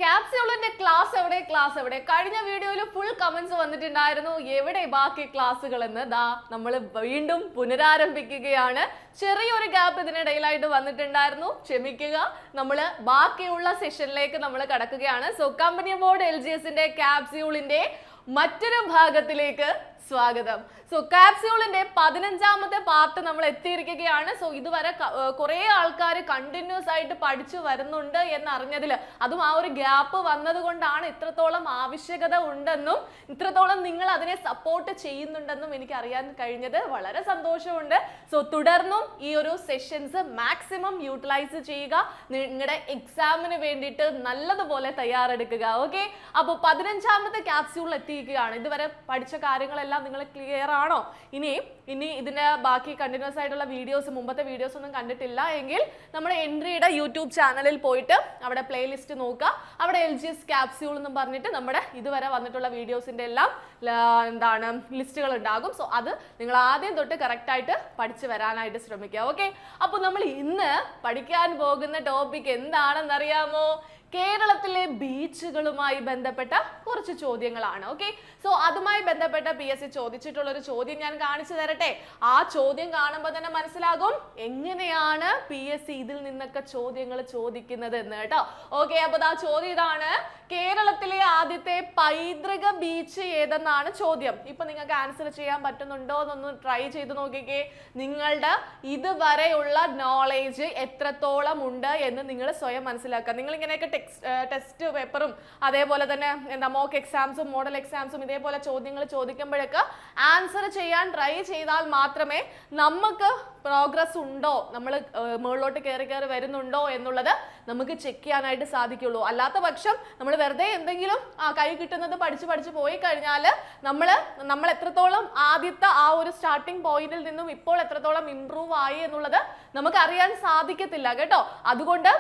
ക്യാപ്സ്യൂളിന്റെ class എവിടെ കഴിഞ്ഞ വീഡിയോയിൽ ഫുൾ കമന്റ്സ് വന്നിട്ടുണ്ടായിരുന്നു എവിടെ ബാക്കി ക്ലാസ്സുകൾ എന്ന്. ദാ നമ്മൾ വീണ്ടും പുനരാരംഭിക്കുകയാണ്. ചെറിയൊരു ഗ്യാപ്പ് ഇതിനിടയിലായിട്ട് വന്നിട്ടുണ്ടായിരുന്നു, ക്ഷമിക്കുക. നമ്മൾ ബാക്കിയുള്ള സെഷനിലേക്ക് നമ്മൾ കടക്കുകയാണ്. സോ കമ്പനി ബോർഡ് LGSന്റെ ക്യാപ്സ്യൂളിന്റെ മറ്റൊരു ഭാഗത്തിലേക്ക് സ്വാഗതം. സോ ക്യാപ്സ്യൂളിന്റെ 15ാമത്തെ പാർട്ട് നമ്മൾ എത്തിയിരിക്കുകയാണ്. സോ ഇതുവരെ കുറെ ആൾക്കാർ കണ്ടിന്യൂസ് ആയിട്ട് പഠിച്ചു വരുന്നുണ്ട് എന്നറിഞ്ഞതിൽ, അതും ആ ഒരു ഗ്യാപ്പ് വന്നത് കൊണ്ടാണ് ഇത്രത്തോളം ആവശ്യകത ഉണ്ടെന്നും ഇത്രത്തോളം നിങ്ങൾ അതിനെ സപ്പോർട്ട് ചെയ്യുന്നുണ്ടെന്നും എനിക്ക് അറിയാൻ കഴിഞ്ഞത്. വളരെ സന്തോഷമുണ്ട്. സോ തുടർന്നും ഈ ഒരു സെഷൻസ് മാക്സിമം യൂട്ടിലൈസ് ചെയ്യുക, നിങ്ങളുടെ എക്സാമിന് വേണ്ടിയിട്ട് നല്ലതുപോലെ തയ്യാറെടുക്കുക. ഓക്കെ, അപ്പോൾ 15ാമത്തെ ക്യാപ്സ്യൂൾ എത്തിയിരിക്കുകയാണ്. ഇതുവരെ പഠിച്ച കാര്യങ്ങളെല്ലാം നിങ്ങൾ ക്ലിയർ ആണോ? ഇനി ഇതിന്റെ ബാക്കി കണ്ടിന്യൂസ് ആയിട്ടുള്ള വീഡിയോസ്, മുമ്പത്തെ വീഡിയോസ് ഒന്നും കണ്ടിട്ടില്ല എങ്കിൽ നമ്മുടെ എൻട്രിയുടെ യൂട്യൂബ് ചാനലിൽ പോയിട്ട് അവിടെ പ്ലേലിസ്റ്റ് നോക്കുക. അവിടെ LGS ക്യാപ്സ്യൂൾ എന്നും പറഞ്ഞിട്ട് നമ്മുടെ ഇതുവരെ വന്നിട്ടുള്ള വീഡിയോസിന്റെ എല്ലാം ലിസ്റ്റുകൾ ഉണ്ടാകും. സോ അത് നിങ്ങൾ ആദ്യം തൊട്ട് കറക്റ്റ് ആയിട്ട് പഠിച്ചു വരാനായിട്ട് ശ്രമിക്കുക. ഓക്കെ, അപ്പോൾ നമ്മൾ ഇന്ന് പഠിക്കാൻ പോകുന്ന ടോപ്പിക് എന്താണെന്നറിയാമോ? കേരളത്തിലെ ബീച്ചുകളുമായി ബന്ധപ്പെട്ട കുറച്ച് ചോദ്യങ്ങളാണ്. ഓക്കെ, സോ അതുമായി ബന്ധപ്പെട്ട PSC ചോദിച്ചിട്ടുള്ള ഒരു ചോദ്യം ഞാൻ കാണിച്ചു തരട്ടെ. ആ ചോദ്യം കാണുമ്പോൾ തന്നെ മനസ്സിലാകും എങ്ങനെയാണ് PSC ഇതിൽ നിന്നൊക്കെ ചോദ്യങ്ങൾ ചോദിക്കുന്നത് എന്ന് കേട്ടോ. ഓക്കെ, അപ്പോൾ ആ ചോദ്യം ഇതാണ്: കേരളത്തിലെ ആദ്യത്തെ പൈതൃക ബീച്ച് ഏതെന്നാണ് ചോദ്യം. ഇപ്പൊ നിങ്ങൾക്ക് ആൻസർ ചെയ്യാൻ പറ്റുന്നുണ്ടോ എന്നൊന്ന് ട്രൈ ചെയ്ത് നോക്കിക്കേ. നിങ്ങളുടെ ഇതുവരെയുള്ള നോളേജ് എത്രത്തോളം ഉണ്ട് എന്ന് നിങ്ങൾ സ്വയം മനസ്സിലാക്കുക. നിങ്ങൾ ഇങ്ങനെയൊക്കെ ടെസ്റ്റ് പേപ്പറും അതേപോലെ തന്നെ മോക്ക് എക്സാംസും മോഡൽ എക്സാംസും ഇതേപോലെ ചോദ്യങ്ങൾ ചോദിക്കുമ്പോഴൊക്കെ ആൻസർ ചെയ്യാൻ ട്രൈ ചെയ്താൽ മാത്രമേ നമുക്ക് പ്രോഗ്രസ് ഉണ്ടോ, നമ്മൾ മുകളിലോട്ട് കയറി വരുന്നുണ്ടോ എന്നുള്ളത് നമുക്ക് ചെക്ക് ചെയ്യാനായിട്ട് സാധിക്കുള്ളൂ. അല്ലാത്ത പക്ഷം നമ്മൾ വെറുതെ എന്തെങ്കിലും കൈ കിട്ടുന്നത് പഠിച്ച് പോയി കഴിഞ്ഞാൽ നമ്മൾ എത്രത്തോളം ആദ്യത്തെ ആ ഒരു സ്റ്റാർട്ടിംഗ് പോയിന്റിൽ നിന്നും ഇപ്പോൾ എത്രത്തോളം ഇംപ്രൂവ് ആയി എന്നുള്ളത് നമുക്ക് അറിയാൻ സാധിക്കത്തില്ല കേട്ടോ. അതുകൊണ്ട്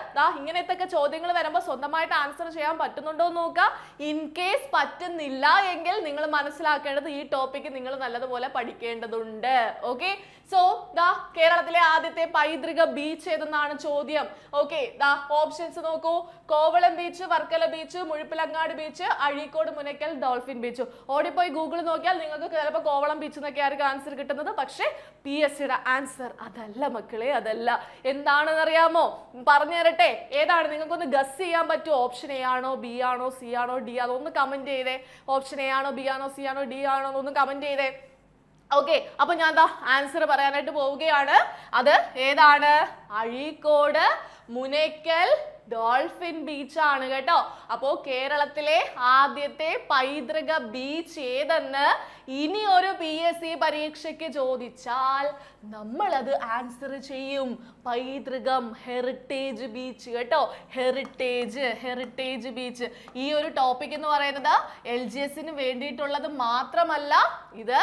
ഇങ്ങനത്തെ ചോദ്യങ്ങൾ വരുമ്പോൾ സ്വന്തമായിട്ട് ആൻസർ ചെയ്യാൻ പറ്റുന്നുണ്ടോ എന്ന് നോക്കുക. ഇൻ കേസ് പറ്റുന്നില്ല എങ്കിൽ നിങ്ങൾ മനസ്സിലാക്കേണ്ടത് ഈ ടോപ്പിക്ക് നിങ്ങൾ നല്ലതുപോലെ പഠിക്കേണ്ടതുണ്ട്. ഓക്കെ, സോ കേരളത്തിലെ ആദ്യത്തെ പൈതൃക ബീച്ച് ഏതെന്നാണ് ചോദ്യം. ഓക്കെ, ഓപ്ഷൻസ് നോക്കൂ: Kovalam beach, Varkala beach, Muzhappilangad beach, Azhikode Munakkal dolphin beach. ഓടിപ്പോയി ഗൂഗിൾ നോക്കിയാൽ നിങ്ങൾക്ക് ചിലപ്പോൾ കോവളം ബീച്ച് എന്നൊക്കെ ആയിരിക്കും ആൻസർ കിട്ടുന്നത്. പക്ഷേ PSCയുടെ ആൻസർ അതല്ല മക്കളെ, അതല്ല. എന്താണെന്ന് അറിയാമോ? പറഞ്ഞു തരട്ടെ. ഏതാണ്? നിങ്ങൾക്കൊന്ന് ഗസ് ചെയ്യാൻ പറ്റുമോ? ഓപ്ഷൻ A ആണോ, B ആണോ, C ആണോ, D ആണോ? ഒന്ന് കമന്റ് ചെയ്തേ. ഓപ്ഷൻ A ആണോ, B ആണോ, C ആണോ, D ആണോ എന്നൊന്ന് കമന്റ് ചെയ്തേ. ഓക്കെ, അപ്പൊ ഞാൻ ആൻസർ പറയാനായിട്ട് പോവുകയാണ്. അത് ഏതാണ്? അഴീക്കോട് മുനക്കൽ ഡോൾഫിൻ ബീച്ച് ആണ് കേട്ടോ. അപ്പോ കേരളത്തിലെ ആദ്യത്തെ പൈതൃക ബീച്ച് ഏതെന്ന് ഇനി ഒരു PSC പരീക്ഷയ്ക്ക് ചോദിച്ചാൽ നമ്മൾ അത് ആൻസർ ചെയ്യും. പൈതൃകം, ഹെറിറ്റേജ് ബീച്ച് കേട്ടോ. Heritage beach. ഈ ഒരു ടോപ്പിക് എന്ന് പറയുന്നത് LGSന് വേണ്ടിയിട്ടുള്ളത് മാത്രമല്ല, ഇത്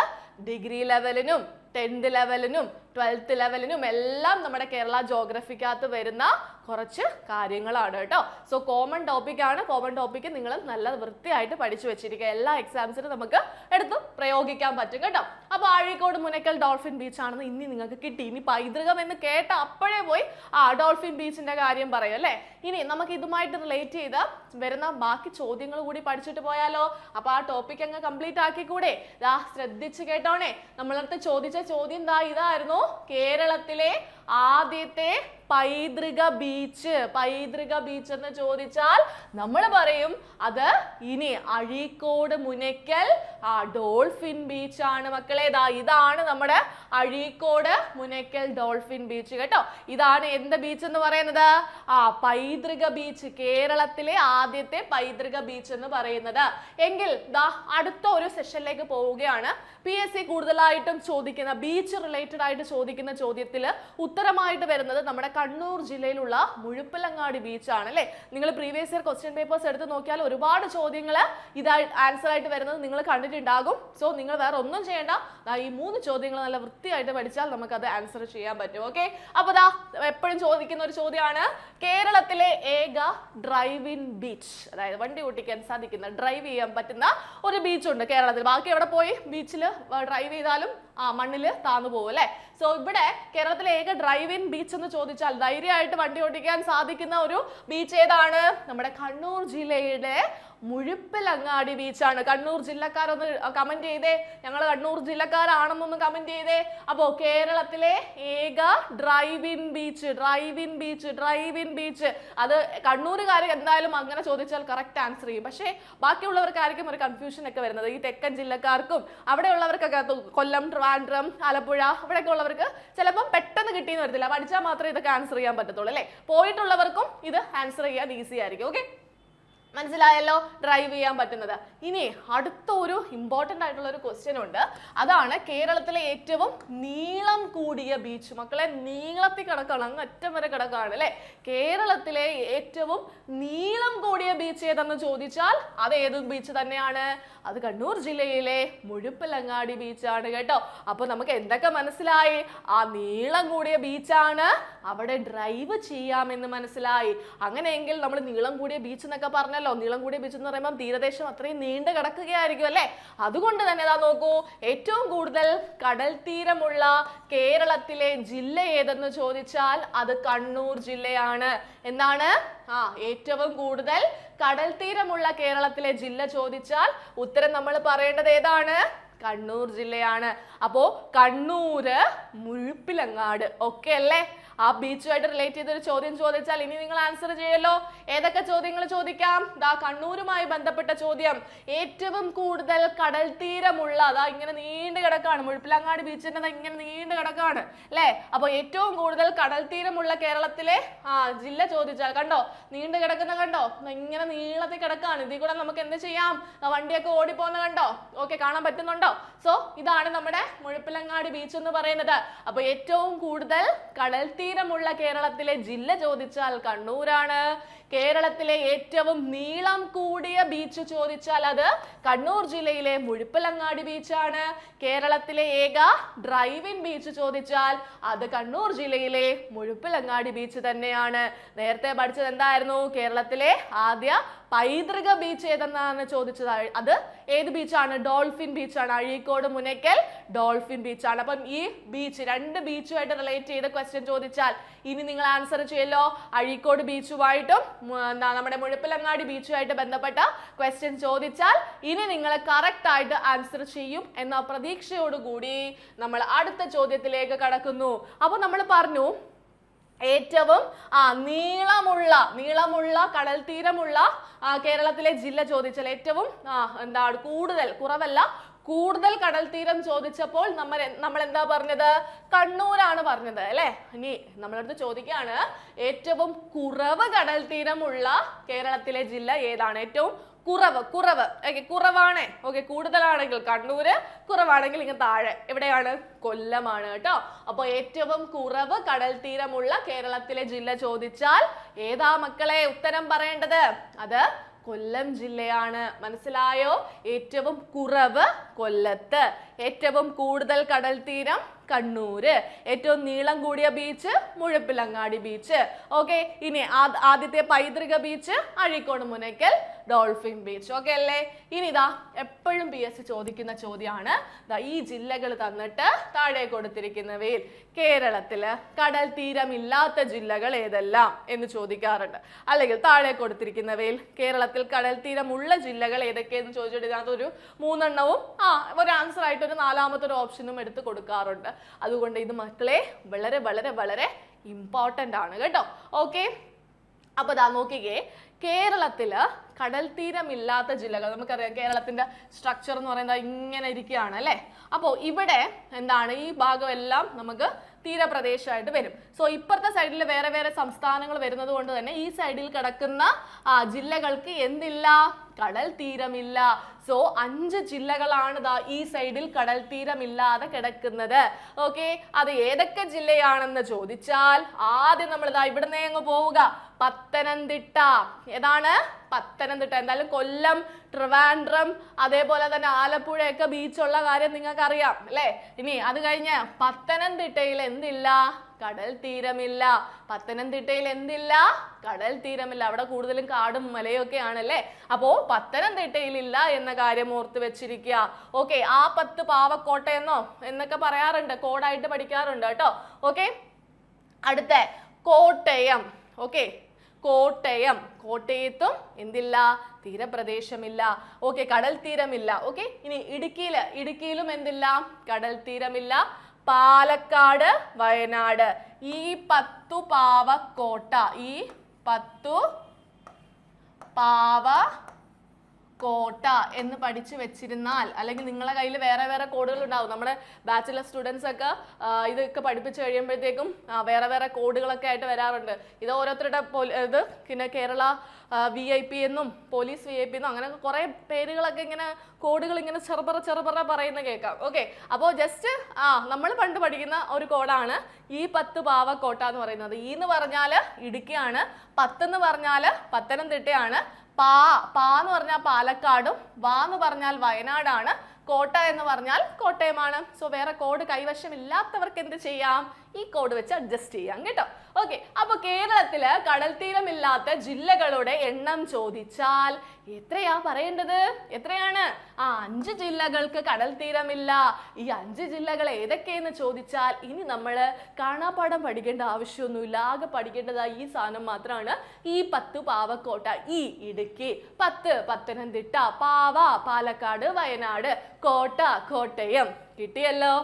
ഡിഗ്രി ലെവലിനും 10th ലെവലിനും 12th ലെവലിനും എല്ലാം നമ്മുടെ കേരള ജോഗ്രഫിക്കകത്ത് വരുന്ന കുറച്ച് കാര്യങ്ങളാണ് കേട്ടോ. സോ കോമൺ ടോപ്പിക് ആണ്. കോമൺ ടോപ്പിക്ക് നിങ്ങൾ നല്ല വൃത്തിയായിട്ട് പഠിച്ചു വെച്ചിരിക്കുക. എല്ലാ എക്സാംസിനും നമുക്ക് എടുത്ത് പ്രയോഗിക്കാൻ പറ്റും കേട്ടോ. അപ്പോൾ അഴീക്കോട് മുനക്കൽ ഡോൾഫിൻ ബീച്ച് ആണെന്ന് ഇനി നിങ്ങൾക്ക് കിട്ടി. ഇനി പൈതൃകം എന്ന് കേട്ട അപ്പോഴേ പോയി ഡോൾഫിൻ ബീച്ചിന്റെ കാര്യം പറയും അല്ലേ. ഇനി നമുക്ക് ഇതുമായിട്ട് റിലേറ്റ് ചെയ്ത് വരുന്ന ബാക്കി ചോദ്യങ്ങൾ കൂടി പഠിച്ചിട്ട് പോയാലോ? അപ്പൊ ആ ടോപ്പിക് അങ്ങ് കംപ്ലീറ്റ് ആക്കിക്കൂടെ? ശ്രദ്ധിച്ച് കേട്ടോണേ. നമ്മളടുത്ത് ചോദിച്ച ചോദ്യം ഇതായിരുന്നു: കേരളത്തിലെ ആദ്യത്തെ പൈതൃക ബീച്ച് എന്ന് ചോദിച്ചാൽ നമ്മൾ പറയും അത് ഇനി അഴീക്കോട് മുനക്കൽ ഡോൾഫിൻ ബീച്ച് ആണ് മക്കളെ. ഇതാണ് നമ്മുടെ അഴീക്കോട് മുനക്കൽ ഡോൾഫിൻ ബീച്ച് കേട്ടോ. ഇതാണ് എന്ത് ബീച്ച് എന്ന് പറയുന്നത്? പൈതൃക ബീച്ച്. കേരളത്തിലെ ആദ്യത്തെ പൈതൃക ബീച്ച് എന്ന് പറയുന്നത്. എങ്കിൽ അടുത്ത ഒരു സെഷനിലേക്ക് പോവുകയാണ്. PSC കൂടുതലായിട്ടും ചോദിക്കുന്ന ബീച്ച് റിലേറ്റഡ് ആയിട്ട് ചോദിക്കുന്ന ചോദ്യത്തിൽ ഉത്തരമായിട്ട് വരുന്നത് നമ്മുടെ കണ്ണൂർ ജില്ലയിലുള്ള മുഴുപ്പിലങ്ങാടി ബീച്ച് ആണ് അല്ലേ. നിങ്ങൾ പ്രീവിയസ് ഇയർ ക്വസ്റ്റ്യൻ പേപ്പേഴ്സ് എടുത്ത് നോക്കിയാൽ ഒരുപാട് ചോദ്യങ്ങൾ ആൻസർ ആയിട്ട് വരുന്നത് നിങ്ങൾ കണ്ടിട്ടുണ്ടാകും. സോ നിങ്ങൾ വേറെ ഒന്നും ചെയ്യേണ്ട. ഈ 3 ചോദ്യങ്ങൾ നല്ല വൃത്തിയായിട്ട് പഠിച്ചാൽ നമുക്കത് ആൻസർ ചെയ്യാൻ പറ്റും. ഓക്കെ, അപ്പോൾ എപ്പോഴും ചോദിക്കുന്ന ഒരു ചോദ്യമാണ്: കേരളത്തിലെ ഏക ഡ്രൈവ് ഇൻ ബീച്ച്, അതായത് വണ്ടി ഓടിക്കാൻ സാധിക്കുന്ന, ഡ്രൈവ് ചെയ്യാൻ പറ്റുന്ന ഒരു ബീച്ച് ഉണ്ട് കേരളത്തിൽ. ബാക്കി എവിടെ പോയി ബീച്ചിൽ ഡ്രൈവ് ചെയ്താലും മണ്ണിൽ താന്നു പോകും അല്ലേ. സോ ഇവിടെ കേരളത്തിലെ ഏക ഡ്രൈവ് ഇൻ ബീച്ച് എന്ന് ചോദിച്ചാൽ ധൈര്യമായിട്ട് വണ്ടി ഓടിക്കാൻ സാധിക്കുന്ന ഒരു ബീച്ച് ഏതാണ്? നമ്മുടെ കണ്ണൂർ ജില്ലയുടെ മുഴുപ്പിലങ്ങാടി ബീച്ചാണ്. കണ്ണൂർ ജില്ലക്കാരൊന്ന് കമന്റ് ചെയ്തേ, ഞങ്ങൾ കണ്ണൂർ ജില്ലക്കാരാണെന്നൊന്ന് കമന്റ് ചെയ്തേ. അപ്പോ കേരളത്തിലെ ഏക ഡ്രൈവ് ഇൻ ബീച്ച് അത് കണ്ണൂരുകാർ എന്തായാലും അങ്ങനെ ചോദിച്ചാൽ കറക്റ്റ് ആൻസർ ചെയ്യും. പക്ഷേ ബാക്കിയുള്ളവർക്കായിരിക്കും ഒരു കൺഫ്യൂഷൻ ഒക്കെ വരുന്നത്. ഈ തെക്കൻ ജില്ലക്കാർക്കും അവിടെയുള്ളവർക്കൊക്കെ കൊല്ലം, ട്രിവാൻഡ്രം, ആലപ്പുഴ അവിടെയൊക്കെ ഉള്ളവർക്ക് ചിലപ്പം പെട്ടെന്ന് കിട്ടിയെന്ന് വരത്തില്ല. പഠിച്ചാൽ മാത്രമേ ഇതൊക്കെ ആൻസർ ചെയ്യാൻ പറ്റത്തുള്ളൂ അല്ലേ? പോയിട്ടുള്ളവർക്കും ഇത് ആൻസർ ചെയ്യാൻ ഈസി ആയിരിക്കും. ഓക്കെ, മനസ്സിലായല്ലോ ഡ്രൈവ് ചെയ്യാൻ പറ്റുന്നത്. ഇനി അടുത്ത ഒരു ഇമ്പോർട്ടൻ്റ് ആയിട്ടുള്ള ഒരു ക്വസ്റ്റ്യൻ ഉണ്ട്. അതാണ് കേരളത്തിലെ ഏറ്റവും നീളം കൂടിയ ബീച്ച്. മക്കളെ നീളത്തിൽ കിടക്കാണ്, അങ്ങ് അറ്റം വരെ കിടക്കാണ് അല്ലെ. കേരളത്തിലെ ഏറ്റവും നീളം കൂടിയ ബീച്ച് ഏതെന്ന് ചോദിച്ചാൽ അത് ഏത് ബീച്ച് തന്നെയാണ്? അത് കണ്ണൂർ ജില്ലയിലെ മുഴുപ്പിലങ്ങാടി ബീച്ചാണ് കേട്ടോ. അപ്പൊ നമുക്ക് എന്തൊക്കെ മനസ്സിലായി? ആ നീളം കൂടിയ ബീച്ചാണ്, അവിടെ ഡ്രൈവ് ചെയ്യാമെന്ന് മനസ്സിലായി. അങ്ങനെയെങ്കിൽ നമ്മൾ നീളം കൂടിയ ബീച്ച് എന്നൊക്കെ പറഞ്ഞല്ലോ. നീളം കൂടിയ ബീച്ച് എന്ന് പറയുമ്പോൾ തീരദേശം അത്രയും നീണ്ടു കിടക്കുകയായിരിക്കും അല്ലെ. അതുകൊണ്ട് തന്നെ ഇതാ നോക്കൂ, ഏറ്റവും കൂടുതൽ കടൽ തീരമുള്ള കേരളത്തിലെ ജില്ല ഏതെന്ന് ചോദിച്ചാൽ അത് കണ്ണൂർ ജില്ലയാണ്. എന്താണ്? ഏറ്റവും കൂടുതൽ കടൽ തീരമുള്ള കേരളത്തിലെ ജില്ല ചോദിച്ചാൽ ഉത്തരം നമ്മൾ പറയേണ്ടത് ഏതാണ്? കണ്ണൂർ ജില്ലയാണ്. അപ്പോ കണ്ണൂര്, മുഴുപ്പിലങ്ങാട് ഒക്കെ അല്ലേ? ആ ബീച്ചുമായിട്ട് റിലേറ്റ് ചെയ്തൊരു ചോദ്യം ചോദിച്ചാൽ ഇനി നിങ്ങൾ ആൻസർ ചെയ്യല്ലോ. ഏതൊക്കെ ചോദ്യങ്ങൾ ചോദിക്കാം? ദാ കണ്ണൂരുമായി ബന്ധപ്പെട്ട ചോദ്യം. ഏറ്റവും കൂടുതൽ കടൽ തീരമുള്ള, അതാ ഇങ്ങനെ നീണ്ടു കിടക്കാണ് മുഴുപ്പിലങ്ങാടി ബീച്ചിന്റെ ഇങ്ങനെ നീണ്ടു കിടക്കാണ് അല്ലേ. അപ്പൊ ഏറ്റവും കൂടുതൽ കടൽ തീരമുള്ള കേരളത്തിലെ ജില്ല ചോദിച്ചാൽ കണ്ടോ, നീണ്ടു കിടക്കുന്ന കണ്ടോ, ഇങ്ങനെ നീളത്തിൽ കിടക്കാണ്. ഇതിൽ കൂടെ നമുക്ക് എന്ത് ചെയ്യാം? വണ്ടിയൊക്കെ ഓടിപ്പോകുന്ന കണ്ടോ? ഓക്കെ, കാണാൻ പറ്റുന്നുണ്ടോ? സോ ഇതാണ് നമ്മുടെ മുഴുപ്പിലങ്ങാടി ബീച്ച് എന്ന് പറയുന്നത്. അപ്പൊ ഏറ്റവും കൂടുതൽ കടൽ തീരമുള്ള കേരളത്തിലെ ജില്ല ചോദിച്ചാൽ കണ്ണൂരാണ്. കേരളത്തിലെ ഏറ്റവും നീളം കൂടിയ ബീച്ച് ചോദിച്ചാൽ അത് കണ്ണൂർ ജില്ലയിലെ മുഴുപ്പിലങ്ങാടി ബീച്ചാണ്. കേരളത്തിലെ ഏക ഡ്രൈവ് ഇൻ ബീച്ച് ചോദിച്ചാൽ അത് കണ്ണൂർ ജില്ലയിലെ മുഴുപ്പിലങ്ങാടി ബീച്ച് തന്നെയാണ്. നേരത്തെ പഠിച്ചത് എന്തായിരുന്നു? കേരളത്തിലെ ആദ്യ പൈതൃക ബീച്ച് ഏതെന്നാണ് ചോദിച്ചത്. അത് ഏത് ബീച്ചാണ്? ഡോൾഫിൻ ബീച്ചാണ്. അഴീക്കോട്, മുനയ്ക്കൽ ഡോൾഫിൻ ബീച്ചാണ്. അപ്പം ഈ ബീച്ച്, രണ്ട് ബീച്ചുമായിട്ട് റിലേറ്റ് ചെയ്ത ക്വസ്റ്റ്യൻ ചോദിച്ചാൽ ഇനി നിങ്ങൾ ആൻസർ ചെയ്യല്ലോ. അഴീക്കോട് ബീച്ചുമായിട്ടും നമ്മുടെ മുഴുപ്പിലങ്ങാടി ബീച്ചുമായിട്ട് ബന്ധപ്പെട്ട ക്വസ്റ്റ്യൻ ചോദിച്ചാൽ ഇനി നിങ്ങൾ കറക്റ്റ് ആയിട്ട് ആൻസർ ചെയ്യും എന്ന പ്രതീക്ഷയോടുകൂടി നമ്മൾ അടുത്ത ചോദ്യത്തിലേക്ക് കടക്കുന്നു. അപ്പൊ നമ്മൾ പറഞ്ഞു ഏറ്റവും നീളമുള്ള കടൽ തീരമുള്ള കേരളത്തിലെ ജില്ല ചോദിച്ചാൽ ഏറ്റവും എന്താണ് കൂടുതൽ, കുറവല്ല കൂടുതൽ കടൽ തീരം ചോദിച്ചപ്പോൾ നമ്മൾ എന്താ പറഞ്ഞത്? കണ്ണൂരാണ് പറഞ്ഞത് അല്ലെ. ഇനി നമ്മളടുത്ത് ചോദിക്കുകയാണ് ഏറ്റവും കുറവ് കടൽ തീരമുള്ള കേരളത്തിലെ ജില്ല ഏതാണ്? ഏറ്റവും കുറവാണ്. ഓക്കെ, കൂടുതലാണെങ്കിൽ കണ്ണൂര്, കുറവാണെങ്കിൽ ഇങ്ങനെ താഴെ എവിടെയാണ്? കൊല്ലമാണ് കേട്ടോ. അപ്പൊ ഏറ്റവും കുറവ് കടൽ തീരമുള്ള കേരളത്തിലെ ജില്ല ചോദിച്ചാൽ ഏതാ മക്കളെ ഉത്തരം പറയേണ്ടത്? അത് കൊല്ലം ജില്ലയാണ്. മനസ്സിലായോ? ഏറ്റവും കുറവ് കൊല്ലത്ത്, ഏറ്റവും കൂടുതൽ കടൽ തീരം കണ്ണൂര്, ഏറ്റവും നീളം കൂടിയ ബീച്ച് മുഴുപ്പിലങ്ങാടി ബീച്ച്. ഓക്കെ, ഇനി ആദ്യത്തെ പൈതൃക beach Azhikode, Munakkal dolphin beach. Okay അല്ലേ? ഇനി ഇതാ എപ്പോഴും PSC ചോദിക്കുന്ന ചോദ്യമാണ്. ഈ ജില്ലകൾ തന്നിട്ട് താഴെ കൊടുത്തിരിക്കുന്നവയിൽ കേരളത്തില് കടൽ തീരമില്ലാത്ത ജില്ലകൾ ഏതെല്ലാം എന്ന് ചോദിക്കാറുണ്ട്. അല്ലെങ്കിൽ താഴെ കൊടുത്തിരിക്കുന്നവയിൽ കേരളത്തിൽ കടൽ തീരമുള്ള ജില്ലകൾ ഏതൊക്കെയെന്ന് ചോദിച്ചിട്ട് ഇതിനകത്തൊരു 3 എണ്ണവും ഒരു ആൻസർ ആയിട്ട് ഒരു 4ാമത്തെ ഒരു ഓപ്ഷനും എടുത്ത് കൊടുക്കാറുണ്ട്. അതുകൊണ്ട് ഇത് മക്കളെ വളരെ വളരെ വളരെ ഇമ്പോർട്ടൻ്റ് ആണ് കേട്ടോ. ഓക്കെ, അപ്പൊ ദാ നോക്കിക്കേ, കേരളത്തില് കടൽ തീരമില്ലാത്ത ജില്ലകൾ, നമുക്കറിയാം കേരളത്തിന്റെ സ്ട്രക്ചർ എന്ന് പറയുന്നത് ഇങ്ങനെ ഇരിക്കുകയാണ് അല്ലെ. അപ്പോൾ ഇവിടെ എന്താണ്? ഈ ഭാഗം എല്ലാം നമുക്ക് തീരപ്രദേശമായിട്ട് വരും. സോ ഇപ്പുറത്തെ സൈഡിൽ വേറെ വേറെ സംസ്ഥാനങ്ങൾ വരുന്നത് കൊണ്ട് തന്നെ ഈ സൈഡിൽ കിടക്കുന്ന ജില്ലകൾക്ക് എന്തില്ല? കടൽ തീരമില്ല. സോ 5 ജില്ലകളാണ് ഈ സൈഡിൽ കടൽ തീരമില്ലാതെ കിടക്കുന്നത്. ഓക്കെ, അത് ഏതൊക്കെ ജില്ലയാണെന്ന് ചോദിച്ചാൽ ആദ്യം നമ്മൾ ഇവിടുന്ന് അങ്ങ് പോവുക. പത്തനംതിട്ട. ഏതാണ്? പത്തനംതിട്ട. എന്തായാലും കൊല്ലം, ട്രിവാൻഡ്രം, അതേപോലെ തന്നെ ആലപ്പുഴയൊക്കെ ബീച്ചുള്ള കാര്യം നിങ്ങൾക്ക് അറിയാം അല്ലേ. ഇനി അത് കഴിഞ്ഞ് പത്തനംതിട്ടയിൽ എന്തില്ല? കടൽ തീരമില്ല. പത്തനംതിട്ടയിൽ എന്തില്ല? കടൽ തീരമില്ല. അവിടെ കൂടുതലും കാടും മലയും ഒക്കെ ആണല്ലേ. അപ്പോ പത്തനംതിട്ടയിൽ ഇല്ല എന്ന കാര്യം ഓർത്ത് വെച്ചിരിക്കുക. ഓക്കെ, A10 പാവക്കോട്ടയെന്നോ എന്നൊക്കെ പറയാറുണ്ട്, കോഡായിട്ട് പഠിക്കാറുണ്ട് കേട്ടോ. ഓക്കെ, അടുത്ത കോട്ടയം. ഓക്കെ, കോട്ടയം. കോട്ടയത്തും എന്തില്ല? തീരപ്രദേശമില്ല. ഓക്കെ, കടൽ തീരമില്ല. ഓക്കെ, ഇനി ഇടുക്കിയിലും എന്തില്ല? കടൽ തീരമില്ല. പാലക്കാട്, വയനാട്. ഈ 10 പാവക്കോട്ട, ഈ 10 പാവക്കോട്ട എന്ന് പഠിച്ചു വെച്ചിരുന്നാൽ, അല്ലെങ്കിൽ നിങ്ങളുടെ കയ്യിൽ വേറെ വേറെ കോഡുകൾ ഉണ്ടാവും. നമ്മുടെ ബാച്ചിലർ സ്റ്റുഡൻസ് ഒക്കെ ഇതൊക്കെ പഠിപ്പിച്ചു കഴിയുമ്പോഴത്തേക്കും വേറെ വേറെ കോഡുകളൊക്കെ ആയിട്ട് വരാറുണ്ട്. ഇത് ഓരോരുത്തരുടെ ഇത് പിന്നെ കേരള VIP എന്നും പോലീസ് VIP എന്നും അങ്ങനെ കുറെ പേരുകളൊക്കെ ഇങ്ങനെ കോഡുകൾ ഇങ്ങനെ ചെറുപറ പറയുന്ന കേൾക്കാം. ഓക്കെ, അപ്പോൾ ജസ്റ്റ് നമ്മൾ പണ്ട് പഠിക്കുന്ന ഒരു കോഡാണ് ഈ 10 പാവക്കോട്ട എന്ന് പറയുന്നത്. ഈ എന്ന് പറഞ്ഞാൽ ഇടുക്കിയാണ്, 10 എന്ന് പറഞ്ഞാൽ പത്തനംതിട്ടയാണ്, പാ എന്ന് പറഞ്ഞാൽ പാലക്കാടും, വാ എന്ന് പറഞ്ഞാൽ വയനാടാണ്, കോട്ട എന്ന് പറഞ്ഞാൽ കോട്ടയമാണ്. സോ വേറെ കോഡ് കൈവശം ഇല്ലാത്തവർക്ക് എന്ത് ചെയ്യാം? ഈ കോഡ് വെച്ച് അഡ്ജസ്റ്റ് ചെയ്യാം കേട്ടോ. ഓക്കെ, അപ്പൊ കേരളത്തില് കടൽ തീരമില്ലാത്ത ജില്ലകളുടെ എണ്ണം ചോദിച്ചാൽ എത്രയാ പറയേണ്ടത്? എത്രയാണ്? 5 ജില്ലകൾക്ക് കടൽ തീരമില്ല. ഈ 5 ജില്ലകൾ ഏതൊക്കെയെന്ന് ചോദിച്ചാൽ ഇനി നമ്മൾ കാണാപ്പാഠം പഠിക്കേണ്ട ആവശ്യമൊന്നുമില്ല. ആകെ പഠിക്കേണ്ടതായി ഈ സാധനം മാത്രമാണ്. ഈ 10 പാവക്കോട്ട, ഈ ഇടുക്കി, 10 പത്തനംതിട്ട, പാവ പാലക്കാട്, വയനാട്, കോട്ട കോട്ടയം. കിട്ടിയല്ലോ?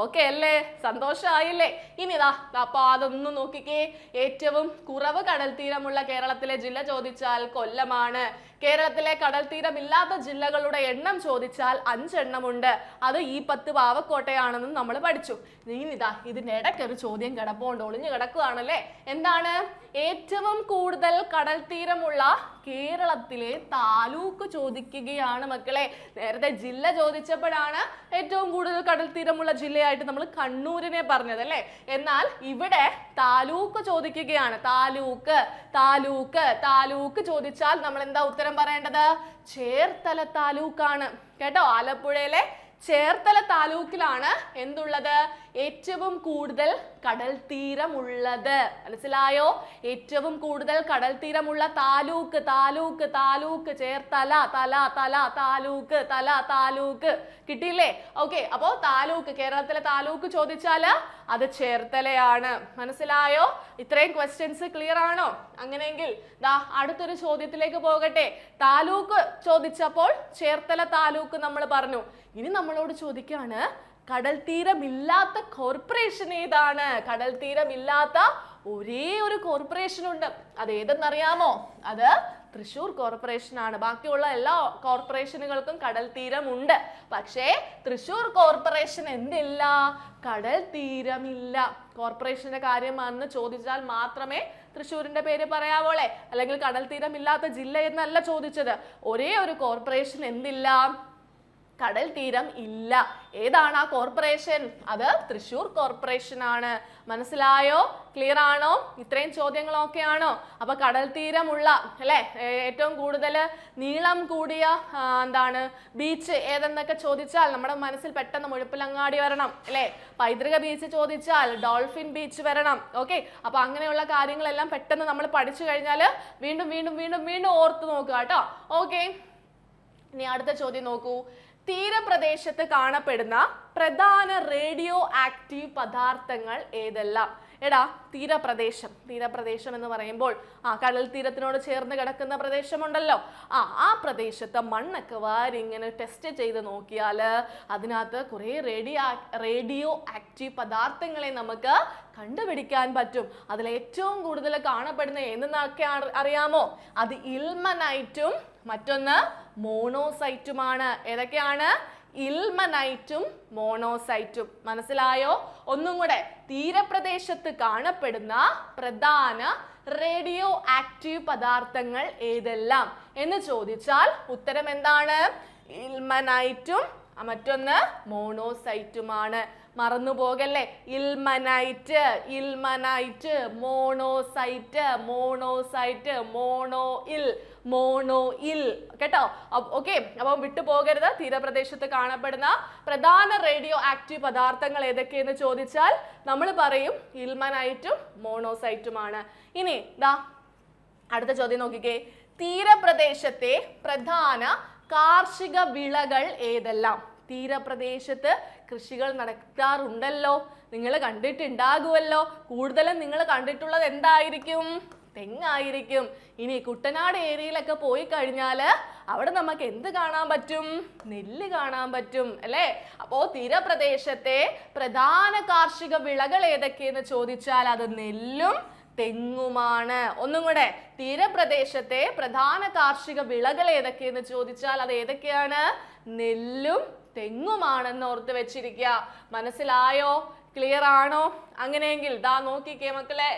ഓക്കെ അല്ലേ? സന്തോഷമായില്ലേ? ഇനിതാ അപ്പൊ അതൊന്ന് നോക്കിക്കേ. ഏറ്റവും കുറവ് കടൽ തീരമുള്ള കേരളത്തിലെ ജില്ല ചോദിച്ചാൽ കൊല്ലമാണ്. കേരളത്തിലെ കടൽ തീരമില്ലാത്ത ജില്ലകളുടെ എണ്ണം ചോദിച്ചാൽ 5 എണ്ണമുണ്ട്. അത് ഈ 10 പാവക്കോട്ടയാണെന്നും നമ്മൾ പഠിച്ചു. ഇനിതാ ഇതിന്റെ ഇടയ്ക്ക് ഒരു ചോദ്യം കിടപ്പുണ്ട്, ഒളിഞ്ഞു കിടക്കുകയാണല്ലേ. എന്താണ്? ഏറ്റവും കൂടുതൽ കടൽ തീരമുള്ള കേരളത്തിലെ താലൂക്ക് ചോദിക്കുകയാണ് മക്കളെ. നേരത്തെ ജില്ല ചോദിച്ചപ്പോഴാണ് ഏറ്റവും കൂടുതൽ കടൽ തീരമുള്ള ജില്ലയായിട്ട് നമ്മൾ കണ്ണൂരിനെ പറഞ്ഞത് അല്ലേ. എന്നാൽ ഇവിടെ താലൂക്ക് ചോദിക്കുകയാണ്. താലൂക്ക് ചോദിച്ചാൽ നമ്മൾ എന്താ ഉത്തരം പറയേണ്ടത്? ചേർത്തല താലൂക്കാണ് കേട്ടോ. ആലപ്പുഴയിലെ ചേർത്തല താലൂക്കിലാണ് എന്തുള്ളത്? ഏറ്റവും കൂടുതൽ കടൽ തീരമുള്ളത്. മനസ്സിലായോ? ഏറ്റവും കൂടുതൽ കടൽ തീരമുള്ള താലൂക്ക് ചേർത്തല, താലൂക്ക്. കിട്ടിയില്ലേ? ഓക്കെ, അപ്പോ താലൂക്ക്, കേരളത്തിലെ താലൂക്ക് ചോദിച്ചാല് അത് ചേർത്തലയാണ്. മനസ്സിലായോ? ഇത്രയും ക്വസ്റ്റ്യൻസ് ക്ലിയർ ആണോ? അങ്ങനെയെങ്കിൽ ദാ അടുത്തൊരു ചോദ്യത്തിലേക്ക് പോകട്ടെ. താലൂക്ക് ചോദിച്ചപ്പോൾ ചേർത്തല താലൂക്ക് നമ്മൾ പറഞ്ഞു. ഇനി നമ്മളോട് ചോദിക്കാണ്, കടൽ തീരമില്ലാത്ത കോർപ്പറേഷൻ ഏതാണ്? കടൽ തീരമില്ലാത്ത ഒരേ ഒരു കോർപ്പറേഷൻ ഉണ്ട്. അത് ഏതെന്നറിയാമോ? അത് തൃശ്ശൂർ കോർപ്പറേഷൻ ആണ്. ബാക്കിയുള്ള എല്ലാ കോർപ്പറേഷനുകൾക്കും കടൽ തീരമുണ്ട്. പക്ഷേ തൃശ്ശൂർ കോർപ്പറേഷൻ എന്തില്ല? കടൽ തീരമില്ല. കോർപ്പറേഷന്റെ കാര്യം എന്ന് ചോദിച്ചാൽ മാത്രമേ തൃശ്ശൂരിന്റെ പേര് പറയാവോളെ. അല്ലെങ്കിൽ കടൽ തീരമില്ലാത്ത ജില്ല എന്നല്ല ചോദിച്ചത്. ഒരേ ഒരു കോർപ്പറേഷൻ എന്തില്ല? കടൽ തീരം ഇല്ല. ഏതാണ് ആ കോർപ്പറേഷൻ? അത് തൃശ്ശൂർ കോർപ്പറേഷൻ ആണ്. മനസ്സിലായോ? ക്ലിയർ ആണോ? ഇത്രയും ചോദ്യങ്ങളൊക്കെ ആണോ? അപ്പൊ കടൽ തീരമുള്ള അല്ലെ ഏറ്റവും കൂടുതൽ നീളം കൂടിയ എന്താണ് ബീച്ച് ഏതെന്നൊക്കെ ചോദിച്ചാൽ നമ്മുടെ മനസ്സിൽ പെട്ടെന്ന് മുഴപ്പിലങ്ങാടി വരണം അല്ലെ. പൈതൃക ബീച്ച് ചോദിച്ചാൽ ഡോൾഫിൻ ബീച്ച് വരണം. ഓക്കെ, അപ്പൊ അങ്ങനെയുള്ള കാര്യങ്ങളെല്ലാം പെട്ടെന്ന് നമ്മൾ പഠിച്ചു കഴിഞ്ഞാൽ വീണ്ടും ഓർത്ത് നോക്കുക കേട്ടോ. ഓക്കെ, ഇനി അടുത്ത ചോദ്യം നോക്കൂ. തീരപ്രദേശത്ത് കാണപ്പെടുന്ന പ്രധാന റേഡിയോ ആക്റ്റീവ് പദാർത്ഥങ്ങൾ ഏതെല്ലാം? എടാ, തീരപ്രദേശം എന്ന് പറയുമ്പോൾ കടൽ തീരത്തിനോട് ചേർന്ന് കിടക്കുന്ന പ്രദേശമുണ്ടല്ലോ. ആ പ്രദേശത്തെ മണ്ണൊക്കെ വാരി ഇങ്ങനെ ടെസ്റ്റ് ചെയ്ത് നോക്കിയാൽ അതിനകത്ത് കുറേ റേഡിയോ ആക്റ്റീവ് പദാർത്ഥങ്ങളെ നമുക്ക് കണ്ടുപിടിക്കാൻ പറ്റും. അതിൽ ഏറ്റവും കൂടുതൽ കാണപ്പെടുന്ന എന്തെന്നൊക്കെ അറിയാമോ? അത് ഇൽമനൈറ്റും മറ്റൊന്ന് മോണോസൈറ്റുമാണ്. ഏതൊക്കെയാണ്? ഇൽമനൈറ്റും മോണോസൈറ്റും. മനസ്സിലായോ? ഒന്നും കൂടെ, തീരപ്രദേശത്ത് കാണപ്പെടുന്ന പ്രധാന റേഡിയോ ആക്റ്റീവ് പദാർത്ഥങ്ങൾ ഏതെല്ലാം എന്ന് ചോദിച്ചാൽ ഉത്തരം എന്താണ്? ഇൽമനൈറ്റും മറ്റൊന്ന് മോണോസൈറ്റുമാണ്. മറന്നു പോകല്ലേ. ഇൽമനൈറ്റ്, മോണോസൈറ്റ്, മോണോ ഇൽ കേട്ടോ. ഓക്കെ, അപ്പം വിട്ടു പോകരുത്. തീരപ്രദേശത്ത് കാണപ്പെടുന്ന പ്രധാന റേഡിയോ ആക്റ്റീവ് പദാർത്ഥങ്ങൾ ഏതൊക്കെയെന്ന് ചോദിച്ചാൽ നമ്മൾ പറയും ഇൽമനൈറ്റും മോണോസൈറ്റുമാണ്. ഇനി ദാ അടുത്ത ചോദ്യം നോക്കിക്കേ. തീരപ്രദേശത്തെ പ്രധാന കാർഷിക വിളകൾ ഏതെല്ലാം? തീരപ്രദേശത്ത് കൃഷികൾ നടക്കാറുണ്ടല്ലോ, നിങ്ങൾ കണ്ടിട്ടുണ്ടാകുമല്ലോ. കൂടുതലും നിങ്ങൾ കണ്ടിട്ടുള്ളത് എന്തായിരിക്കും? തെങ്ങായിരിക്കും. ഇനി കുട്ടനാട് ഏരിയയിലൊക്കെ പോയി കഴിഞ്ഞാൽ അവിടെ നമുക്ക് എന്ത് കാണാൻ പറ്റും? നെല്ല് കാണാൻ പറ്റും അല്ലേ? അപ്പോ തീരപ്രദേശത്തെ പ്രധാന കാർഷിക വിളകൾ ഏതൊക്കെയെന്ന് ചോദിച്ചാൽ അത് നെല്ലും തെങ്ങുമാണ്. ഒന്നും കൂടെ, തീരപ്രദേശത്തെ പ്രധാന കാർഷിക വിളകൾ ഏതൊക്കെയെന്ന് ചോദിച്ചാൽ അത് ഏതൊക്കെയാണ്? നെല്ലും തെങ്ങുമാണെന്ന് ഓർത്ത് വെച്ചിരിക്കുക. മനസ്സിലായോ? ക്ലിയർ ആണോ? അങ്ങനെയെങ്കിൽ ദാ നോക്കിക്കേ മക്കളെ,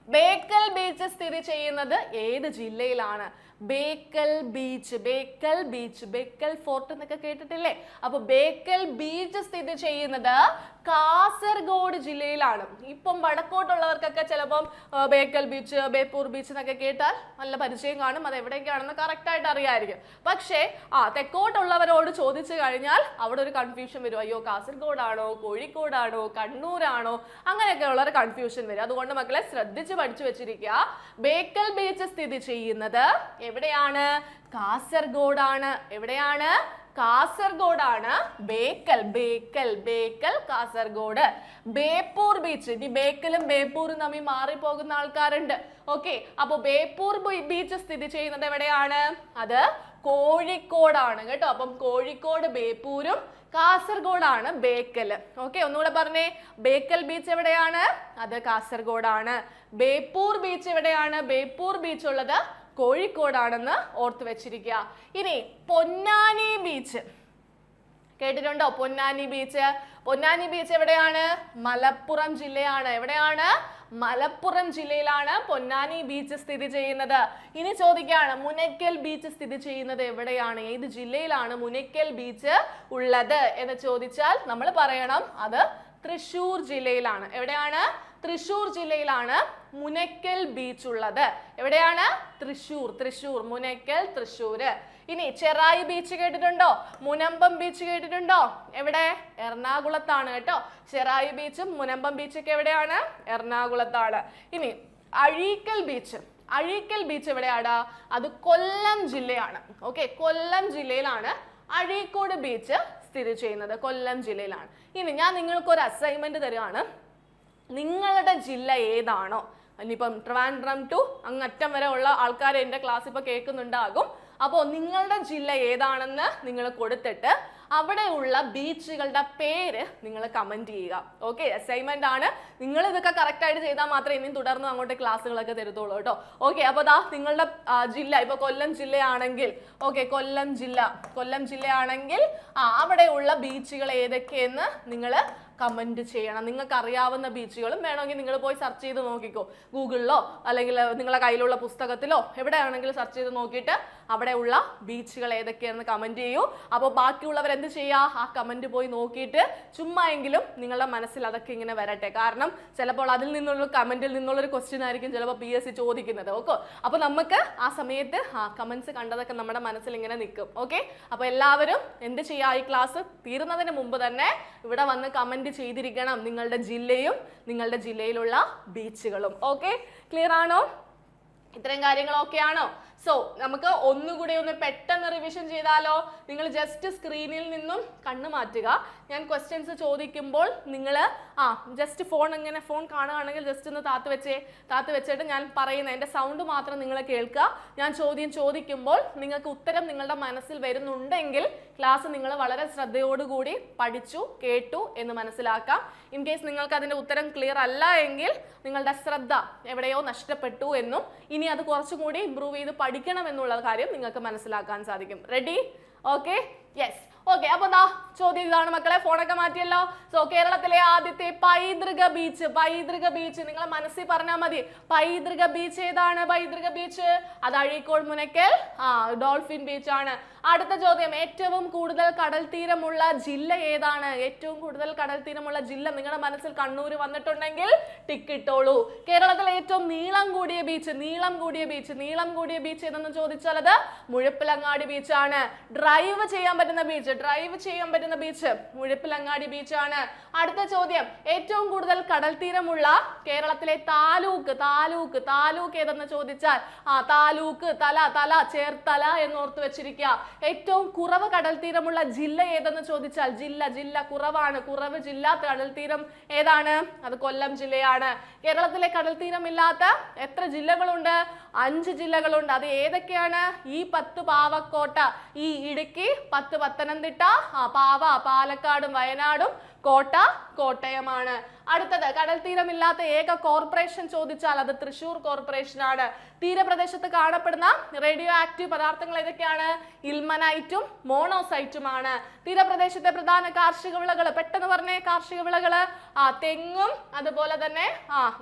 ബേക്കൽ ബീച്ച് സ്ഥിതി ചെയ്യുന്നത് ഏത് ജില്ലയിലാണ്? Bekal beach, Bekal beach, Bekal fort എന്നൊക്കെ കേട്ടിട്ടില്ലേ? അപ്പൊ ബേക്കൽ ബീച്ച് സ്ഥിതി ചെയ്യുന്നത് കാസർഗോഡ് ജില്ലയിലാണ്. ഇപ്പം വടക്കോട്ടുള്ളവർക്കൊക്കെ ചിലപ്പം ബേക്കൽ ബീച്ച്, ബേപ്പൂർ ബീച്ച് എന്നൊക്കെ കേട്ടാൽ നല്ല പരിചയം കാണും, അത് എവിടേക്കാണെന്ന് കറക്റ്റ് ആയിട്ട് അറിയാമായിരിക്കും. പക്ഷേ തെക്കോട്ടുള്ളവരോട് ചോദിച്ചു കഴിഞ്ഞാൽ അവിടെ ഒരു കൺഫ്യൂഷൻ വരും. അയ്യോ, കാസർഗോഡാണോ, കോഴിക്കോടാണോ, കണ്ണൂരാണോ, അങ്ങനെയൊക്കെ ഉള്ളൊരു കൺഫ്യൂഷൻ വരും. അതുകൊണ്ട് മക്കളെ ശ്രദ്ധിച്ച് പഠിച്ചു വെച്ചിരിക്കുക. ബേക്കൽ ബീച്ച് സ്ഥിതി ചെയ്യുന്നത് എവിടെയാണ്? കാസർഗോഡാണ്. എവിടെയാണ്? കാസർഗോഡാണ് ബേക്കൽ. ബേക്കൽ, ബേക്കൽ, കാസർഗോഡ്. ബേപ്പൂർ ബീച്ച്, ഇനി ബേക്കലും ബേപ്പൂരും തമ്മിൽ മാറിപ്പോകുന്ന ആൾക്കാരുണ്ട്. ഓക്കെ, അപ്പൊ ബേപ്പൂർ ബീച്ച് സ്ഥിതി ചെയ്യുന്നത് എവിടെയാണ്? അത് കോഴിക്കോടാണ് കേട്ടോ. അപ്പം കോഴിക്കോട് ബേപ്പൂരും കാസർഗോഡാണ് ബേക്കൽ. ഓക്കെ, ഒന്നുകൂടെ പറഞ്ഞേ, ബേക്കൽ ബീച്ച് എവിടെയാണ്? അത് കാസർഗോഡാണ്. ബേപ്പൂർ ബീച്ച് എവിടെയാണ്? ബേപ്പൂർ ബീച്ച് ഉള്ളത് കോഴിക്കോടാണെന്ന് ഓർത്ത് വെച്ചിരിക്കുക. ഇനി പൊന്നാനി ബീച്ച് കേട്ടിട്ടുണ്ടോ? പൊന്നാനി ബീച്ച്, പൊന്നാനി ബീച്ച് എവിടെയാണ്? മലപ്പുറം ജില്ലയാണ്. എവിടെയാണ്? മലപ്പുറം ജില്ലയിലാണ് പൊന്നാനി ബീച്ച് സ്ഥിതി ചെയ്യുന്നത്. ഇനി ചോദിക്കുകയാണ്, മുനക്കൽ ബീച്ച് സ്ഥിതി ചെയ്യുന്നത് എവിടെയാണ്? ഏത് ജില്ലയിലാണ് മുനക്കൽ ബീച്ച് ഉള്ളത് എന്ന് ചോദിച്ചാൽ നമ്മൾ പറയണം അത് തൃശ്ശൂർ ജില്ലയിലാണ്. എവിടെയാണ്? തൃശ്ശൂർ ജില്ലയിലാണ് മുനക്കൽ ബീച്ച് ഉള്ളത്. എവിടെയാണ്? തൃശ്ശൂർ, തൃശ്ശൂർ, മുനക്കൽ, തൃശ്ശൂര്. ഇനി ചെറായി ബീച്ച് കേട്ടിട്ടുണ്ടോ? മുനമ്പം ബീച്ച് കേട്ടിട്ടുണ്ടോ? എവിടെ? എറണാകുളത്താണ് കേട്ടോ. ചെറായി ബീച്ചും മുനമ്പം ബീച്ചൊക്കെ എവിടെയാണ്? എറണാകുളത്താണ്. ഇനി അഴീക്കൽ ബീച്ച്, അഴീക്കൽ ബീച്ച് എവിടെയാടാ? അത് കൊല്ലം ജില്ലയാണ്. ഓക്കെ, കൊല്ലം ജില്ലയിലാണ് അഴീക്കോട് ബീച്ച് സ്ഥിതി ചെയ്യുന്നത്. കൊല്ലം ജില്ലയിലാണ്. ഇനി ഞാൻ നിങ്ങൾക്ക് ഒരു അസൈൻമെന്റ് തരുവാണ്. നിങ്ങളുടെ ജില്ല ഏതാണോ, ഇനിയിപ്പം ട്രിവാൻഡ്രം ടു അങ്ങറ്റം വരെ ഉള്ള ആൾക്കാർ എൻ്റെ ക്ലാസ് ഇപ്പോൾ കേൾക്കുന്നുണ്ടാകും. അപ്പോൾ നിങ്ങളുടെ ജില്ല ഏതാണെന്ന് നിങ്ങൾ കൊടുത്തിട്ട് അവിടെയുള്ള ബീച്ചുകളുടെ പേര് നിങ്ങൾ കമന്റ് ചെയ്യുക. ഓക്കെ, അസൈൻമെന്റ് ആണ്. നിങ്ങൾ ഇതൊക്കെ കറക്റ്റ് ആയിട്ട് ചെയ്താൽ മാത്രമേ ഇനിയും തുടർന്ന് അങ്ങോട്ട് ക്ലാസ്സുകളൊക്കെ തരുത്തുള്ളൂ കേട്ടോ. ഓക്കെ, അപ്പോൾ ദാ നിങ്ങളുടെ ജില്ല ഇപ്പൊ കൊല്ലം ജില്ലയാണെങ്കിൽ, ഓക്കെ, കൊല്ലം ജില്ല, കൊല്ലം ജില്ലയാണെങ്കിൽ അവിടെയുള്ള ബീച്ചുകൾ ഏതൊക്കെയെന്ന് നിങ്ങൾ കമന്റ് ചെയ്യണം. നിങ്ങൾക്ക് അറിയാവുന്ന ബീച്ചുകളും വേണമെങ്കിൽ നിങ്ങൾ പോയി സെർച്ച് ചെയ്ത് നോക്കിക്കോ. ഗൂഗിളിലോ അല്ലെങ്കിൽ നിങ്ങളുടെ കയ്യിലുള്ള പുസ്തകത്തിലോ എവിടെയാണെങ്കിലും സെർച്ച് ചെയ്ത് നോക്കിയിട്ട് അവിടെയുള്ള ബീച്ചുകൾ ഏതൊക്കെയാണെന്ന് കമന്റ് ചെയ്യൂ. അപ്പോൾ ബാക്കിയുള്ളവർ എന്ത് ചെയ്യുക? ആ കമന്റ് പോയി നോക്കിയിട്ട് ചുമ്മാ എങ്കിലും നിങ്ങളുടെ മനസ്സിൽ അതൊക്കെ ഇങ്ങനെ വരട്ടെ. കാരണം ചിലപ്പോൾ അതിൽ നിന്നുള്ള കമന്റിൽ നിന്നുള്ളൊരു ക്വസ്റ്റ്യൻ ആയിരിക്കും ചിലപ്പോൾ PSC ചോദിക്കുന്നത്. ഓക്കെ, അപ്പോൾ നമുക്ക് ആ സമയത്ത് കമന്റ്സ് കണ്ടതൊക്കെ നമ്മുടെ മനസ്സിൽ ഇങ്ങനെ നിൽക്കും. ഓക്കെ, അപ്പോൾ എല്ലാവരും എന്ത് ചെയ്യുക? ഈ ക്ലാസ് തീരുന്നതിന് മുമ്പ് തന്നെ ഇവിടെ വന്ന് കമന്റ് ചെയ്തിരിക്കണം നിങ്ങളുടെ ജില്ലയും നിങ്ങളുടെ ജില്ലയിലുള്ള ബീച്ചുകളും. ഓക്കെ, ക്ലിയർ ആണോ? ഇത്രയും കാര്യങ്ങൾ ഓക്കെ ആണോ? സോ നമുക്ക് ഒന്നുകൂടി ഒന്ന് പെട്ടെന്ന് റിവിഷൻ ചെയ്താലോ? നിങ്ങൾ ജസ്റ്റ് സ്ക്രീനിൽ നിന്നും കണ്ണു മാറ്റുക. ഞാൻ ക്വസ്റ്റ്യൻസ് ചോദിക്കുമ്പോൾ നിങ്ങൾ ജസ്റ്റ് ഫോൺ കാണുകയാണെങ്കിൽ ജസ്റ്റ് ഒന്ന് താത്ത് വെച്ചിട്ട് ഞാൻ പറയുന്ന എൻ്റെ സൗണ്ട് മാത്രം നിങ്ങൾ കേൾക്കുക. ഞാൻ ചോദ്യം ചോദിക്കുമ്പോൾ നിങ്ങൾക്ക് ഉത്തരം നിങ്ങളുടെ മനസ്സിൽ വരുന്നുണ്ടെങ്കിൽ ക്ലാസ് നിങ്ങൾ വളരെ ശ്രദ്ധയോടുകൂടി പഠിച്ചു കേട്ടു എന്ന് മനസ്സിലാക്കാം. ഇൻ കേസ് നിങ്ങൾക്ക് അതിൻ്റെ ഉത്തരം ക്ലിയർ അല്ല എങ്കിൽ നിങ്ങളുടെ ശ്രദ്ധ എവിടെയോ നഷ്ടപ്പെട്ടു എന്നും ഇനി അത് കുറച്ചും കൂടി ഇംപ്രൂവ് ചെയ്ത് പഠിക്കണം എന്നുള്ള കാര്യം നിങ്ങൾക്ക് മനസ്സിലാക്കാൻ സാധിക്കും. റെഡി? Okay, yes. ഓക്കെ, അപ്പൊ ചോദ്യം ഇതാണ് മക്കളെ. ഫോണൊക്കെ മാറ്റിയല്ലോ. സോ കേരളത്തിലെ ആദ്യത്തെ പൈതൃക ബീച്ച്, പൈതൃക ബീച്ച് നിങ്ങളെ മനസ്സിൽ പറഞ്ഞാൽ മതി. പൈതൃക ബീച്ച് ഏതാണ്? പൈതൃക ബീച്ച് അത് അഴീക്കോട് മുനക്കൽ ഡോൾഫിൻ ബീച്ച് ആണ്. അടുത്ത ചോദ്യം, ഏറ്റവും കൂടുതൽ കടൽ തീരമുള്ള ജില്ല ഏതാണ്? ഏറ്റവും കൂടുതൽ കടൽ തീരമുള്ള ജില്ല നിങ്ങളുടെ മനസ്സിൽ കണ്ണൂർ വന്നിട്ടുണ്ടെങ്കിൽ ടിക്ക് ഇട്ടോളൂ. കേരളത്തിലെ ഏറ്റവും നീളം കൂടിയ ബീച്ച്, നീളം കൂടിയ ബീച്ച് ഏതെന്ന് ചോദിച്ചാൽ അത് മുഴപ്പിലങ്ങാടി ബീച്ചാണ്. ഡ്രൈവ് ചെയ്യാൻ പറ്റുന്ന ബീച്ച്, ഡ്രൈവ് ചെയ്യാൻ പറ്റുന്ന ബീച്ച് മുഴപ്പിലങ്ങാടി ബീച്ചാണ്. അടുത്ത ചോദ്യം, ഏറ്റവും കൂടുതൽ കടൽ തീരമുള്ള കേരളത്തിലെ താലൂക്ക് താലൂക്ക് താലൂക്ക് ഏതെന്ന് ചോദിച്ചാൽ താലൂക്ക് തല ചേർത്തല എന്നോർത്ത് വെച്ചിരിക്കുക. ഏറ്റവും കുറവ് കടൽ തീരമുള്ള ജില്ല ഏതെന്ന് ചോദിച്ചാൽ ജില്ല കുറവാണ്, കുറവ് ജില്ല കടൽ തീരം ഏതാണ്? അത് കൊല്ലം ജില്ലയാണ്. കേരളത്തിലെ കടൽ തീരമില്ലാത്ത എത്ര ജില്ലകളുണ്ട്? 5 ജില്ലകളുണ്ട്. അത് ഏതൊക്കെയാണ്? ഈ 10 പാവക്കോട്ട, ഈ ഇടുക്കി, 10 പത്തനംതിട്ട, പാലക്കാടും വയനാടും, കോട്ട കോട്ടയമാണ്. അടുത്തത്, കടൽ തീരമില്ലാത്ത ഏക കോർപ്പറേഷൻ ചോദിച്ചാൽ അത് തൃശൂർ കോർപ്പറേഷൻ ആണ്. തീരപ്രദേശത്ത് കാണപ്പെടുന്ന റേഡിയോ ആക്റ്റീവ് പദാർത്ഥങ്ങൾ ഏതൊക്കെയാണ്? ഇൽമനൈറ്റും മോണോസൈറ്റുമാണ്. തീരപ്രദേശത്തെ പ്രധാന കാർഷിക വിളകൾ പെട്ടെന്ന് പറഞ്ഞേ. കാർഷിക വിളകള് തെങ്ങും അതുപോലെ തന്നെ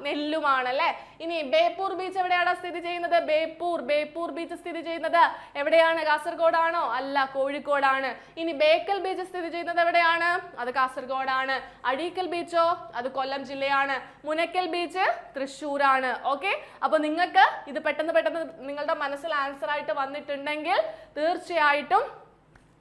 നെല്ലുമാണ് അല്ലെ. ഇനി ബേപ്പൂർ ബീച്ച് എവിടെയാണ് സ്ഥിതി ചെയ്യുന്നത്? ബേപ്പൂർ ബീച്ച് സ്ഥിതി ചെയ്യുന്നത് എവിടെയാണ്? കാസർഗോഡാണോ? അല്ല, കോഴിക്കോടാണ്. ഇനി ബേക്കൽ ബീച്ച് സ്ഥിതി ചെയ്യുന്നത് എവിടെയാണ്? അത് കാസർഗോഡാണ്. അഴീക്കൽ ബീച്ചോ? അത് കൊല്ലം ജില്ലയാണ്. മുനക്കൽ ബീച്ച് തൃശ്ശൂരാണ്. ഓക്കെ, അപ്പൊ നിങ്ങൾക്ക് ഇത് പെട്ടെന്ന് നിങ്ങളുടെ മനസ്സിൽ ആൻസർ ആയിട്ട് വന്നിട്ടുണ്ടെങ്കിൽ തീർച്ചയായിട്ടും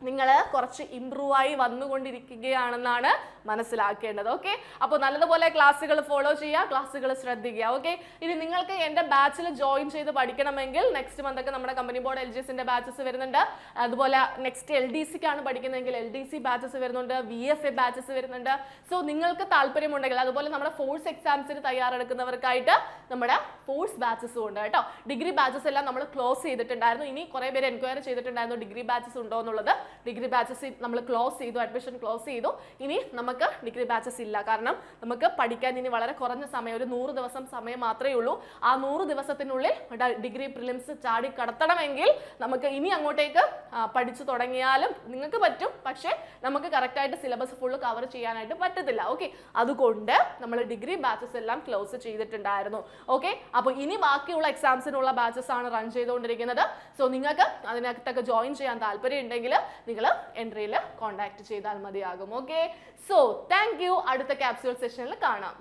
നിങ്ങൾ കുറച്ച് ഇംപ്രൂവ് ആയി വന്നുകൊണ്ടിരിക്കുകയാണെന്നാണ് മനസ്സിലാക്കേണ്ടത്. ഓക്കെ, അപ്പോൾ നല്ലതുപോലെ ക്ലാസ്സുകൾ ഫോളോ ചെയ്യുക, ക്ലാസ്സുകൾ ശ്രദ്ധിക്കുക. ഓക്കെ, ഇനി നിങ്ങൾക്ക് എൻ്റെ ബാച്ചിൽ ജോയിൻ ചെയ്ത് പഠിക്കണമെങ്കിൽ നെക്സ്റ്റ് മന്ത് ഒക്കെ നമ്മുടെ കമ്പനി ബോർഡ് LGSന്റെ ബാച്ചസ് വരുന്നുണ്ട്. അതുപോലെ നെക്സ്റ്റ് LDCക്കാണ് പഠിക്കുന്നതെങ്കിൽ LDC ബാച്ചസ് വരുന്നുണ്ട്, VFA ബാച്ചസ് വരുന്നുണ്ട്. സോ നിങ്ങൾക്ക് താല്പര്യമുണ്ടെങ്കിൽ, അതുപോലെ നമ്മുടെ ഫോഴ്സ് എക്സാംസിന് തയ്യാറെടുക്കുന്നവർക്കായിട്ട് നമ്മുടെ ഫോഴ്സ് ബാച്ചസും ഉണ്ട് കേട്ടോ. ഡിഗ്രി ബാച്ചസ് എല്ലാം നമ്മൾ ക്ലോസ് ചെയ്തിട്ടുണ്ടായിരുന്നു. ഇനി കുറേ പേര് എൻക്വയറി ചെയ്തിട്ടുണ്ടായിരുന്നു ഡിഗ്രി ബാച്ചസ് ഉണ്ടോ എന്നുള്ളത്. ഡിഗ്രി ബാച്ചസ് നമ്മൾ ക്ലോസ് ചെയ്തു, അഡ്മിഷൻ ക്ലോസ് ചെയ്തു. ഇനി നമുക്ക് ഡിഗ്രി ബാച്ചസ് ഇല്ല, കാരണം നമുക്ക് പഠിക്കാൻ ഇനി വളരെ കുറഞ്ഞ സമയം, ഒരു 100 ദിവസം സമയം മാത്രമേ ഉള്ളൂ. ആ 100 ദിവസത്തിനുള്ളിൽ ഡിഗ്രി പ്രിലിംസ് ചാടി കടത്തണമെങ്കിൽ നമുക്ക് ഇനി അങ്ങോട്ടേക്ക് പഠിച്ചു തുടങ്ങിയാലും നിങ്ങൾക്ക് പറ്റും, പക്ഷേ നമുക്ക് കറക്റ്റായിട്ട് സിലബസ് ഫുള്ള് കവർ ചെയ്യാനായിട്ട് പറ്റത്തില്ല. ഓക്കെ, അതുകൊണ്ട് നമ്മൾ ഡിഗ്രി ബാച്ചസ് എല്ലാം ക്ലോസ് ചെയ്തിട്ടുണ്ടായിരുന്നു. ഓക്കെ, അപ്പോൾ ഇനി ബാക്കിയുള്ള എക്സാംസിനുള്ള ബാച്ചസ് ആണ് റൺ ചെയ്തുകൊണ്ടിരിക്കുന്നത്. സോ നിങ്ങൾക്ക് അതിനകത്തൊക്കെ ജോയിൻ ചെയ്യാൻ താല്പര്യം ഉണ്ടെങ്കിൽ നിങ്ങൾ എൻട്രിയിൽ കോൺടാക്ട് ചെയ്താൽ മതിയാകും. Okay, so thank you. അടുത്ത ക്യാപ്സ്യൂൾ സെഷനിൽ കാണാം.